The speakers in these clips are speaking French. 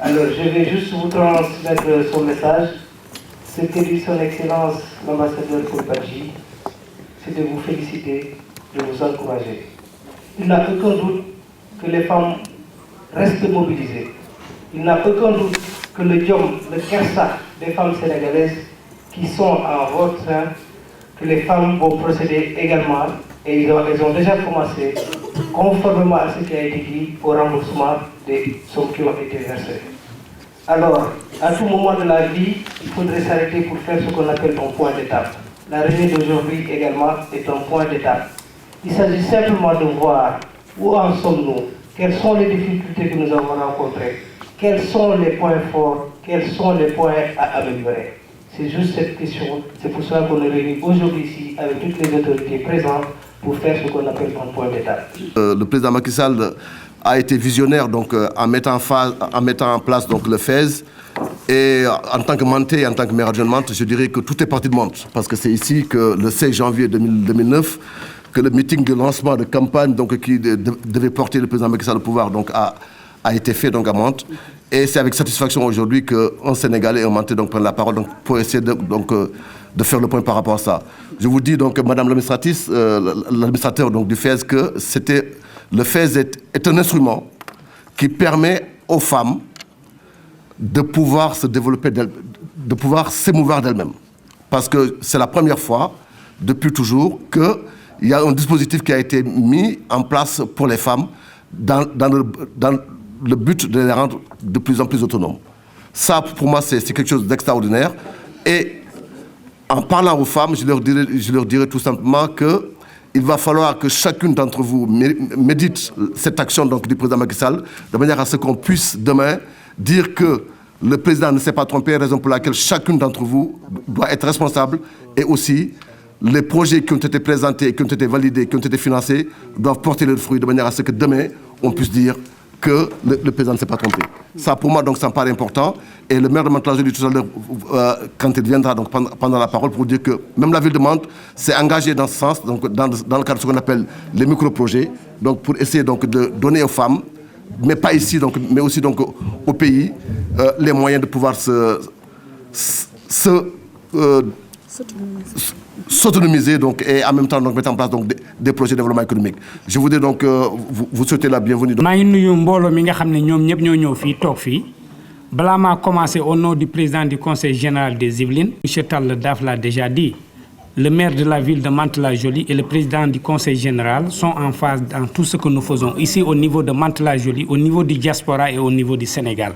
Alors, je vais juste vous transmettre son message. Ce que dit son Excellence l'ambassadeur Koulbadji, c'est de vous féliciter, de vous encourager. Il n'a aucun doute que les femmes restent mobilisées. Il n'a aucun doute que le diom, le kersa des femmes sénégalaises qui sont en votre sein, que les femmes vont procéder également, et ils ont déjà commencé, conformément à ce qui a été dit, au remboursement des sommes qui ont été versées. Alors, à tout moment de la vie, il faudrait s'arrêter pour faire ce qu'on appelle un point d'étape. La réunion d'aujourd'hui également est un point d'étape. Il s'agit simplement de voir où en sommes-nous, quelles sont les difficultés que nous avons rencontrées, quels sont les points forts, quels sont les points à améliorer. C'est juste cette question, c'est pour cela qu'on est réunis aujourd'hui ici avec toutes les autorités présentes pour faire ce qu'on appelle un point d'étape. Le président Macky Sall a été visionnaire donc, en mettant en place donc, le FAISE. Et en tant que menté, en tant que maire adjoint, je dirais que tout est parti de monte. Parce que c'est ici que le 16 janvier 2009, que le meeting de lancement de campagne donc, qui devait porter le président Macky Sall au pouvoir donc, a été fait donc, à Mantes. Et c'est avec satisfaction aujourd'hui qu'un Sénégalais et un Mantais prennent la parole donc, pour essayer de faire le point par rapport à ça. Je vous dis donc, Madame l'administrateur du FAISE, que le FAISE est un instrument qui permet aux femmes de pouvoir se développer, de pouvoir s'émouvoir d'elles-mêmes. Parce que c'est la première fois, depuis toujours, qu'il y a un dispositif qui a été mis en place pour les femmes dans le but de les rendre de plus en plus autonomes. Ça, pour moi, c'est quelque chose d'extraordinaire. Et en parlant aux femmes, je leur dirais tout simplement qu'il va falloir que chacune d'entre vous médite cette action donc, du président Macky Sall, de manière à ce qu'on puisse demain dire que le président ne s'est pas trompé, raison pour laquelle chacune d'entre vous doit être responsable, et aussi les projets qui ont été présentés, qui ont été validés, qui ont été financés, doivent porter leurs fruits de manière à ce que demain, on puisse dire que le président ne s'est pas trompé. Ça, pour moi, donc, ça me paraît important. Et le maire de Mantes, tout à l'heure, quand il viendra donc, pendant la parole, pour dire que même la ville de Mantes s'est engagée dans ce sens, donc, dans le cadre de ce qu'on appelle les micro-projets, donc, pour essayer donc, de donner aux femmes, mais pas ici, donc, mais aussi donc, au pays, les moyens de pouvoir s'autonomiser donc, et en même temps donc, mettre en place donc, des projets de développement économique. Je voudrais donc vous souhaiter la bienvenue. Je ngi nuyu mbooloo mi nga xam ne ñoom ñëpp ñoo ñëw fii toog fii balaa maa commencé au nom du président du conseil général des Yvelines. M. Tall Daf l'a déjà dit, le maire de la ville de Mantes-la-Jolie et le président du conseil général sont en phase dans tout ce que nous faisons ici au niveau de Mantes-la-Jolie, au niveau du diaspora et au niveau du Sénégal.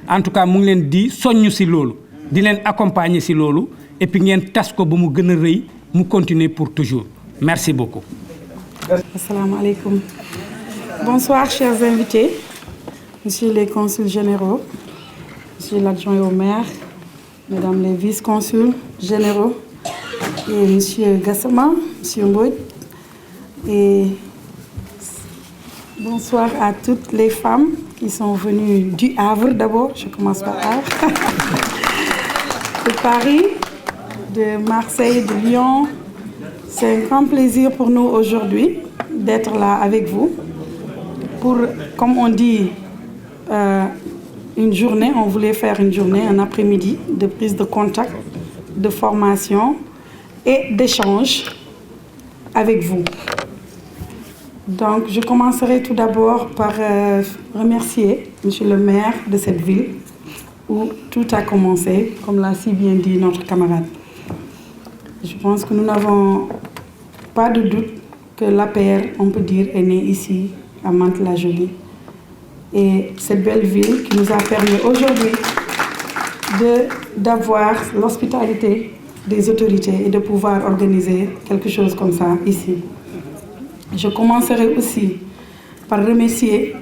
En tout cas mu ngi leen di soññ si loolu di leen accompagner si loolu. Et puis ngeen tas ko ba mu gën a rëy mu continuer pour toujours. Merci beaucoup. Assalamu alaikum. Bonsoir chers invités, monsieur les consuls généraux, monsieur l'adjoint au maire, mesdames les vice-consuls généraux, et monsieur Gassama, monsieur Mbodj, et bonsoir à toutes les femmes qui sont venues du Havre d'abord, je commence par Havre, de Paris, de Marseille, de Lyon. C'est un grand plaisir pour nous aujourd'hui d'être là avec vous pour, comme on dit, une journée, on voulait faire une journée, un après-midi de prise de contact, de formation et d'échange avec vous. Donc je commencerai tout d'abord par remercier monsieur le maire de cette ville où tout a commencé, comme l'a si bien dit notre camarade. Je pense que nous n'avons pas de doute que l'APR, on peut dire, est née ici, à Mantes-la-Jolie. Et cette belle ville qui nous a permis aujourd'hui d'avoir l'hospitalité des autorités et de pouvoir organiser quelque chose comme ça ici. Je commencerai aussi par remercier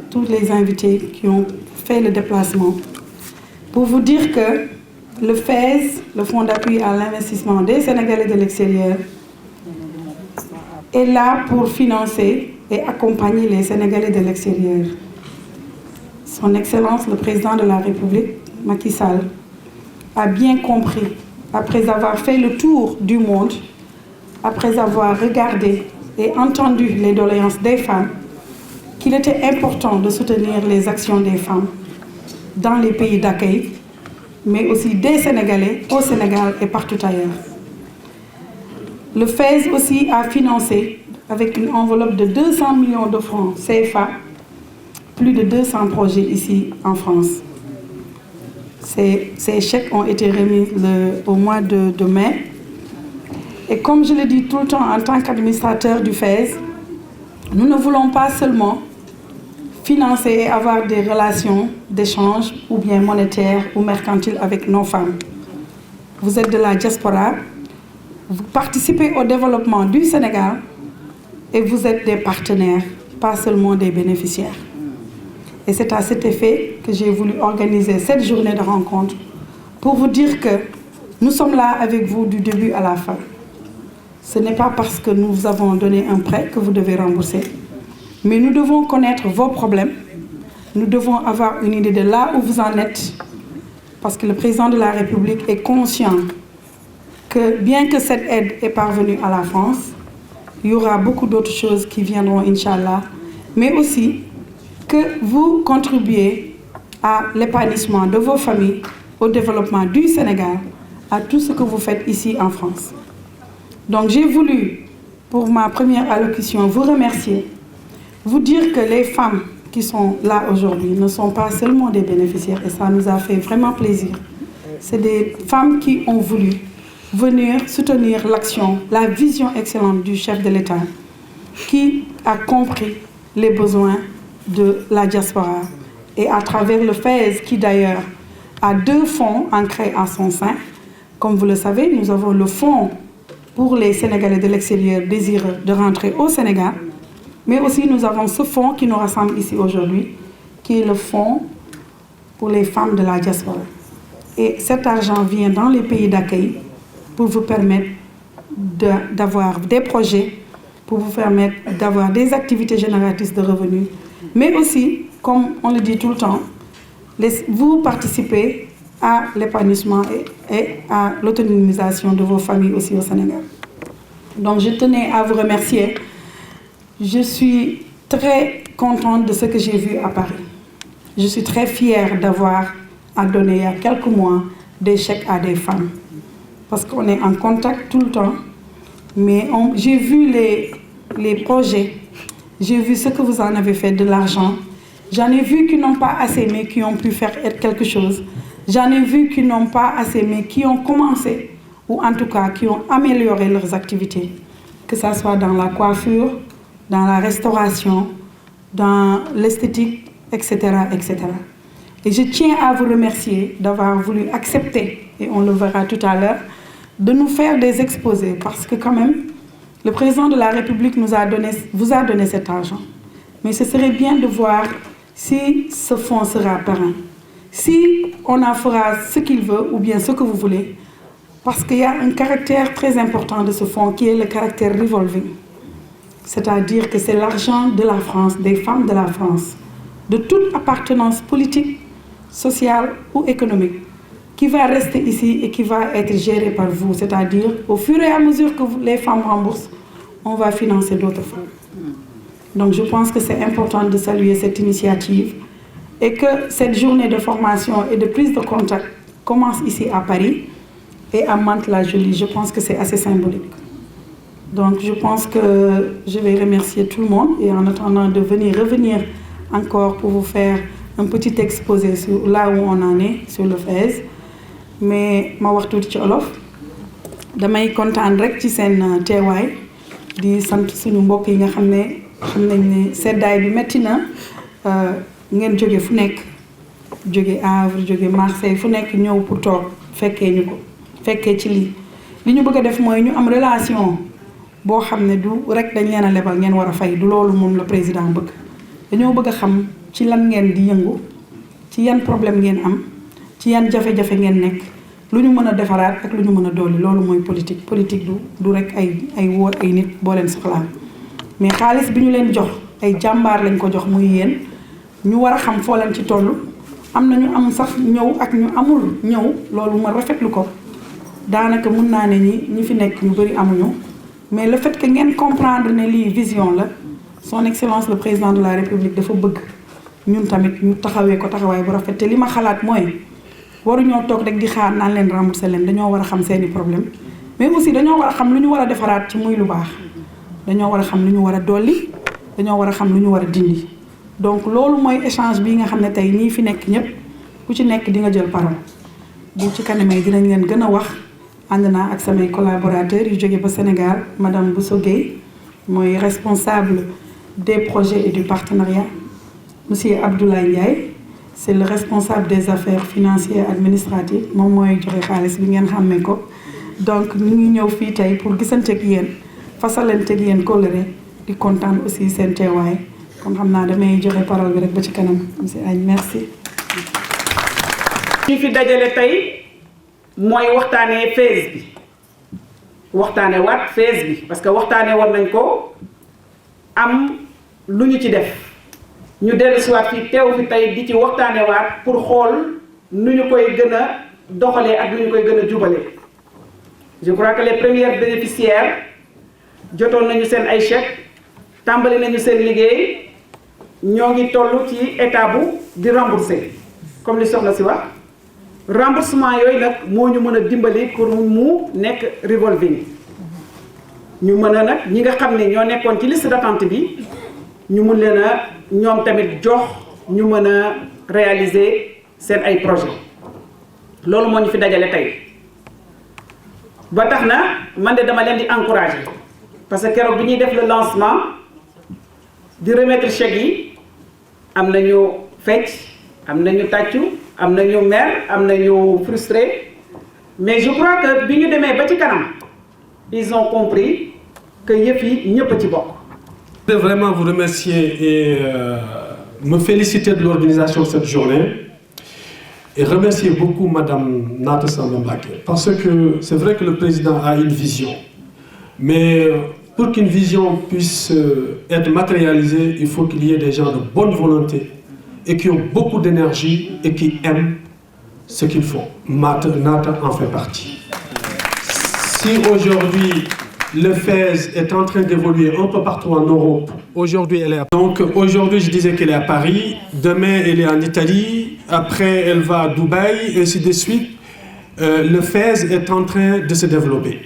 tous les invités qui ont fait le déplacement pour vous dire que le FAISE, le Fonds d'appui à l'investissement des Sénégalais de l'extérieur, est là pour financer et accompagner les Sénégalais de l'extérieur. Son Excellence, le Président de la République, Macky Sall, a bien compris, après avoir fait le tour du monde, après avoir regardé et entendu les doléances des femmes, qu'il était important de soutenir les actions des femmes dans les pays d'accueil, mais aussi des Sénégalais au Sénégal et partout ailleurs. Le FAISE aussi a financé, avec une enveloppe de 200 millions de francs CFA, plus de 200 projets ici en France. Ces chèques ont été remis au mois de mai. Et comme je le dis tout le temps en tant qu'administrateur du FAISE, nous ne voulons pas seulement financer et avoir des relations d'échange ou bien monétaires ou mercantiles avec nos femmes. Vous êtes de la diaspora, vous participez au développement du Sénégal et vous êtes des partenaires, pas seulement des bénéficiaires. Et c'est à cet effet que j'ai voulu organiser cette journée de rencontre pour vous dire que nous sommes là avec vous du début à la fin. Ce n'est pas parce que nous vous avons donné un prêt que vous devez rembourser, mais nous devons connaître vos problèmes, nous devons avoir une idée de là où vous en êtes, parce que le président de la République est conscient que bien que cette aide est parvenue à la France, il y aura beaucoup d'autres choses qui viendront, Inch'Allah, mais aussi que vous contribuez à l'épanouissement de vos familles, au développement du Sénégal, à tout ce que vous faites ici en France. Donc j'ai voulu, pour ma première allocution, vous remercier, vous dire que les femmes qui sont là aujourd'hui ne sont pas seulement des bénéficiaires, et ça nous a fait vraiment plaisir. C'est des femmes qui ont voulu venir soutenir l'action, la vision excellente du chef de l'État, qui a compris les besoins de la diaspora. Et à travers le FAISE, qui d'ailleurs a 2 fonds ancrés à son sein, comme vous le savez, nous avons le fonds pour les Sénégalais de l'extérieur désireux de rentrer au Sénégal, mais aussi nous avons ce fonds qui nous rassemble ici aujourd'hui, qui est le fonds pour les femmes de la diaspora. Et cet argent vient dans les pays d'accueil pour vous permettre d'avoir des projets, pour vous permettre d'avoir des activités génératrices de revenus, mais aussi, comme on le dit tout le temps, vous participez à l'épanouissement et à l'autonomisation de vos familles aussi au Sénégal. Donc je tenais à vous remercier. Je suis très contente de ce que j'ai vu à Paris. Je suis très fière d'avoir à donner il y a quelques mois des chèques à des femmes. Parce qu'on est en contact tout le temps. Mais j'ai vu les projets, j'ai vu ce que vous en avez fait de l'argent. J'en ai vu qui n'ont pas assez mais qui ont pu faire quelque chose. J'en ai vu qui n'ont pas assez mais qui ont commencé, ou en tout cas qui ont amélioré leurs activités. Que ce soit dans la coiffure, dans la restauration, dans l'esthétique, etc., etc. Et je tiens à vous remercier d'avoir voulu accepter, et on le verra tout à l'heure, de nous faire des exposés, parce que quand même, le président de la République vous a donné cet argent. Mais ce serait bien de voir si ce fonds sera pérenne, si on en fera ce qu'il veut ou bien ce que vous voulez, parce qu'il y a un caractère très important de ce fonds qui est le caractère revolving. C'est-à-dire que c'est l'argent de la France, des femmes de la France, de toute appartenance politique, sociale ou économique, qui va rester ici et qui va être géré par vous. C'est-à-dire, au fur et à mesure que les femmes remboursent, on va financer d'autres femmes. Donc je pense que c'est important de saluer cette initiative et que cette journée de formation et de prise de contact commence ici à Paris et à Mantes-la-Jolie. Je pense que c'est assez symbolique. Donc je pense que je vais remercier tout le monde et en attendant de revenir encore pour vous faire un petit exposé sur là où on en est, sur le FAISE. Mais ma wax tuuti ci olof damay kontaan rek ci seen teewaay di sant suñu mbokk yi nga xam nañ ne seddaay bi metti na ngeen jóge fu nekk jóge Havre jóge Marseille fu nekk ñëw pour toog fekkee ñu ko fekkee ci lii li ñu bëgg a def mooy ñu am relation boo xam ne du rek dañ leen a lebal ngeen war a fay du loolu moom la président bëgg dañoo bëgg a xam ci lan ngeen di yëngu ci yan problème ngeen am ci yan jafe-jafe ngeen nekk lu ñu mën a defaraat ak lu ñu mën a dolli loolu mooy politique politique du rek ay wóor ay nit boo leen soxlaa mais xaalis bi ñu leen jox ay jàmbaar lañ ko jox muy yéen ñu war a xam foo leen ci toll am na ñu am sax ñëw ak ñu amul ñëw loolu ma rafetlu ko daanaka mun naa ne ñi fi nekk ñu bëri amuñu mais le fait que ngeen comprendre ne lii vision la son excellence le président de la République dafa bëgg ñun tamit ñu taxawee ko taxawaay bu rafet te li ma xalaat mooy waruñoo toog rek di xaar naan leen rembourser leen dañoo war a xam seeni problème mais aussi dañoo war a xam lu ñu war a defaraat ci muy lu baax dañoo war a xam lu ñu war a dolli dañoo war a xam lu ñu war a dindi donc loolu mooy échange bi nga xam ne tey ñii fi nekk ñëpp ku ci nekk di nga jël parole bu ci kanamee dinañ leen gën a wax ànd naa ak samay collaborateurs yu jóge ba Sénégal madame Bousso Gueye mooy responsable des projets et du partenariat monsieur Abdoulaye Ndiaye c'est le responsable des affaires financières administratives moom mooy joxe xaalis bi ngeen xàmmee ko donc ñu ngi ñëw fii tey pour gisanteeg yéen fasalanteeg yéen kóllëre di kontaan aussi seen teewaay kon xam naa damay joxe parole bi rek ba ci kanam monsieur Agne merci. ñu fi dajale tey mooy waxtaanee FAISE bi waxtaane waat FAISE bi parce que waxtaanee war nañ ko am lu ñu ci def ñu dellu si waat fii teew fi tey di ci waxtaane waat pour xool nu ñu koy gën a doxalee ak nu ñu koy gën a jubalee je crois que les premiers bénéficiaires jotoon nañu seen ay chèques tàmbali nañu seen liggéey ñoo ngi toll ci état bu di rembourser comme li soxna si wax remboursement yooyu nag moo ñu mën a dimbali pour mu nekk revolving ñu mën a nag ñi nga xam ne ñoo nekkoon ci liste d'attente bi ñu mun leen a ñoom tamit jox ñu mën a réaliser seen ay projet loolu moo ñu fi dajale tey ba tax na man de dama leen di encourager parce que keroog bi ñuy def le lancement di remettre chèques yi am nañu fecc am nañu tàccu am nañu mer am nañu frustré mais je crois que bi ñu demee ba ci kanam ils ont compris que yëf yi ñëpp a ci bokk. Je voudrais vraiment vous remercier et me féliciter de l'organisation de cette journée et remercier beaucoup Madame Nata Samba Mbacké parce que c'est vrai que le président a une vision mais pour qu'une vision puisse être matérialisée il faut qu'il y ait des gens de bonne volonté et qui ont beaucoup d'énergie et qui aiment ce qu'ils font. Nata en fait partie. Si aujourd'hui le FAISE est en train d'évoluer un peu partout en Europe, aujourd'hui elle est à... Donc aujourd'hui je disais qu'elle est à Paris, demain elle est en Italie, après elle va à Dubaï, et ainsi de suite. Le FAISE est en train de se développer.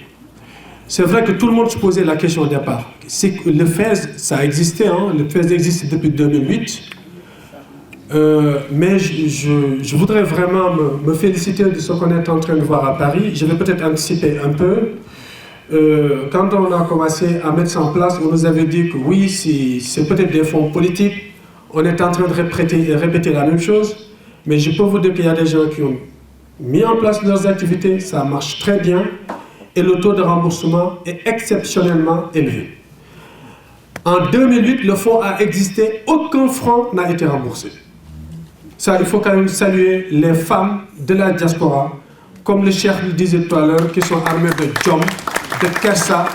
C'est vrai que tout le monde se posait la question au départ. C'est que le FAISE, ça existait, hein? Le FAISE existe depuis 2008. Mais je voudrais vraiment me féliciter de ce qu'on est en train de voir à Paris. Je vais peut-être anticiper un peu. Quand on a commencé à mettre ça en place, on nous avait dit que oui, c'est peut-être des fonds politiques. On est en train de répéter la même chose. Mais je peux vous dire qu'il y a des gens qui ont mis en place leurs activités, ça marche très bien. Et le taux de remboursement est exceptionnellement élevé. En 2008, le fonds a existé, aucun franc n'a été remboursé. Ça, il faut quand même saluer les femmes de la diaspora, comme le chef le disait tout à l'heure, qui sont armées de jom, de kersa,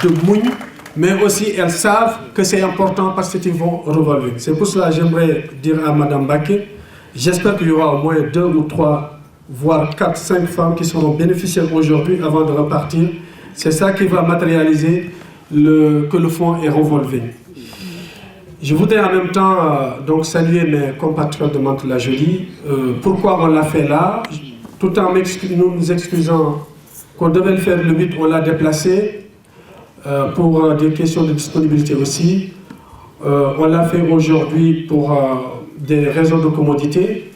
de mougne, mais aussi elles savent que c'est important parce qu'ils vont revolver. C'est pour cela que j'aimerais dire à Madame Mbacké, j'espère qu'il y aura au moins 2 ou 3, voire 4, 5 femmes qui seront bénéficiaires aujourd'hui avant de repartir. C'est ça qui va matérialiser que le fonds est revolvé. Je voudrais en même temps donc saluer mes compatriotes de Mantes-la-Jolie. Pourquoi on l'a fait là? Tout en nous excusant qu'on devait le faire le 8, on l'a déplacé pour des questions de disponibilité aussi. On l'a fait aujourd'hui pour des raisons de commodité.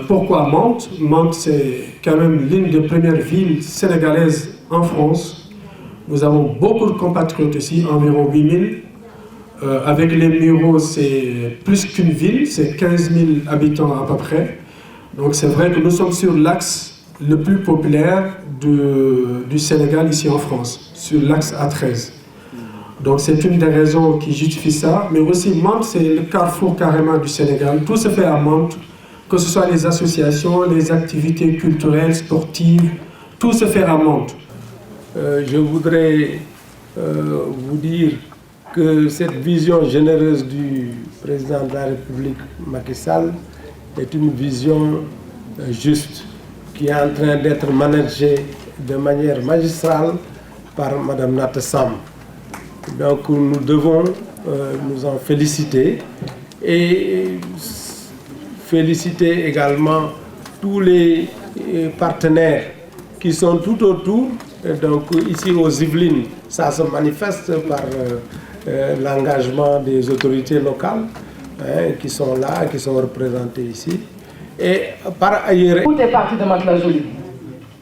Pourquoi Mantes? Mantes, c'est quand même l'une des premières villes sénégalaises en France. Nous avons beaucoup de compatriotes ici, environ 8000. Avec les Mureaux, c'est plus qu'une ville, c'est 15 000 habitants à peu près. Donc c'est vrai que nous sommes sur l'axe le plus populaire du Sénégal ici en France, sur l'axe A13. Donc c'est une des raisons qui justifie ça. Mais aussi Mantes, c'est le carrefour carrément du Sénégal. Tout se fait à Mantes, que ce soit les associations, les activités culturelles, sportives, tout se fait à Mantes. Je voudrais vous dire que cette vision généreuse du président de la République, Macky Sall, est une vision juste, qui est en train d'être managée de manière magistrale par Madame Nata Sam. Donc nous devons nous en féliciter et féliciter également tous les partenaires qui sont tout autour. Donc ici aux Yvelines, ça se manifeste par l'engagement des autorités locales qui sont là, qui sont représentées ici. Et par ailleurs... Tout est parti de Mantes-la-Jolie.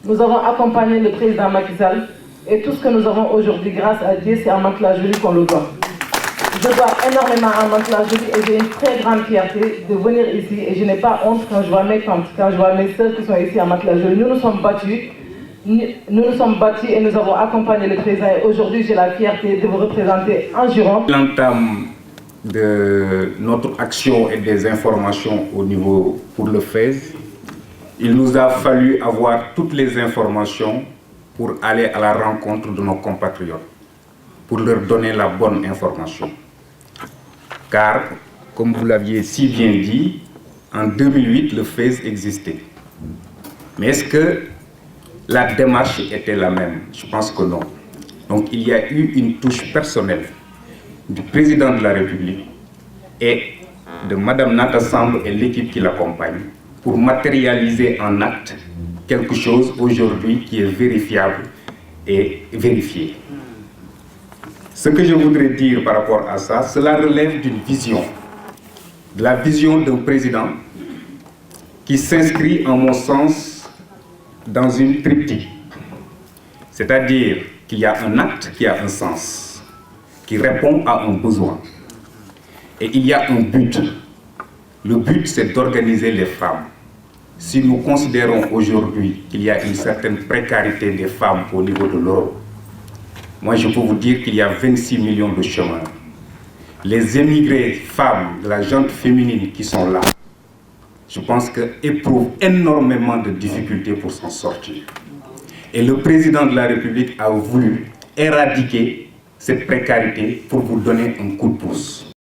Nous avons accompagné le président Macky Sall et tout ce que nous avons aujourd'hui, grâce à Dieu, c'est à Mantes-la-Jolie qu'on le doit. Je dois énormément à Mantes-la-Jolie et j'ai une très grande fierté de venir ici et je n'ai pas honte quand je vois mes tantes, quand je vois mes soeurs qui sont ici à Mantes-la-Jolie. Nous nous sommes battus. Nous nous sommes battus et nous avons accompagné le président et aujourd'hui j'ai la fierté de vous représenter en Gironde. L'entame de notre action et des informations au niveau pour le FES, il nous a fallu avoir toutes les informations pour aller à la rencontre de nos compatriotes, pour leur donner la bonne information. Car, comme vous l'aviez si bien dit, en 2008, le FES existait. Mais est-ce que la démarche était la même? Je pense que non. Donc il y a eu une touche personnelle du président de la République et de Madame Nata Samb et l'équipe qui l'accompagne pour matérialiser en acte quelque chose aujourd'hui qui est vérifiable et vérifié. Ce que je voudrais dire par rapport à ça, cela relève d'une vision, de la vision d'un président qui s'inscrit, en mon sens, dans une triptyque. C'est-à-dire qu'il y a un acte qui a un sens, qui répond à un besoin. Et il y a un but. Le but, c'est d'organiser les femmes. Si nous considérons aujourd'hui qu'il y a une certaine précarité des femmes au niveau de l'Europe, moi je peux vous dire qu'il y a 26 millions de chômeurs. Les émigrés femmes de la gente féminine qui sont là, je pense qu'elles éprouvent énormément de difficultés pour s'en sortir. Et le président de la République a voulu éradiquer cette précarité pour vous donner un coup de pouce.